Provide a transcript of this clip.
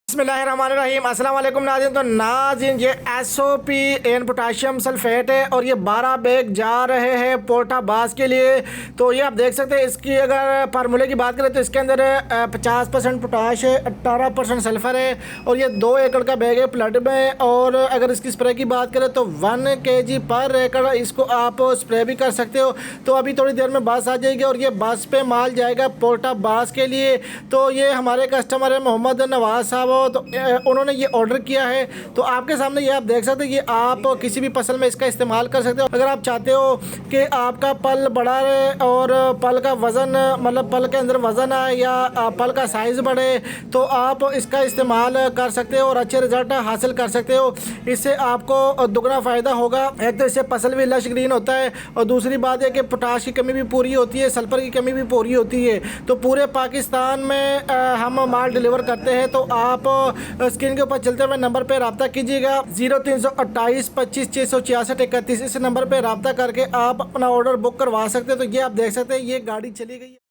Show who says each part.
Speaker 1: बिस्मिल्लाहिर्रहमानिर्रहीम। अस्सलाम वालेकुम नाज़रीन। तो नाज़रीन ये SOP एन पोटाशियम सल्फेट है और ये 12 बैग जा रहे हैं पोर्टाबास के लिए। तो ये आप देख सकते हैं, इसकी अगर फार्मूले की बात करें तो इसके अंदर 50% पोटाश है, 18% सल्फ़र है और ये 2 एकड़ का बैग है प्लड में। और अगर इसकी स्प्रे की बात करें तो 1 kg पर एकड़ इसको आप स्प्रे भी कर सकते हो। तो अभी थोड़ी देर में बस आ जाएगी और ये बस पे माल जाएगा पोर्टाबास के लिए। तो ये हमारे कस्टमर है मोहम्मद नवाज साहब, तो उन्होंने ये ऑर्डर किया है। तो आपके सामने ये आप देख सकते हैं, ये आप किसी भी फसल में इसका इस्तेमाल कर सकते हो। अगर आप चाहते हो कि आपका पल बड़ा रहे और पल का वज़न, मतलब पल के अंदर वज़न आए या पल का साइज़ बढ़े, तो आप इसका इस्तेमाल कर सकते हो और अच्छे रिजल्ट हासिल कर सकते हो। इससे आपको दुगना फ़ायदा होगा। एक तो इससे फसल भी लश ग्रीन होता है और दूसरी बात है कि पोटाश की कमी भी पूरी होती है, सल्फ़र की कमी भी पूरी होती है। तो पूरे पाकिस्तान में हम माल डिलीवर करते हैं। तो आप स्क्रीन के ऊपर चलते हुए नंबर पे रब्ता कीजिएगा 0328 25 666 31। इस नंबर पे रब्ता करके आप अपना ऑर्डर बुक करवा सकते हैं। तो ये आप देख सकते हैं, ये गाड़ी चली गई है।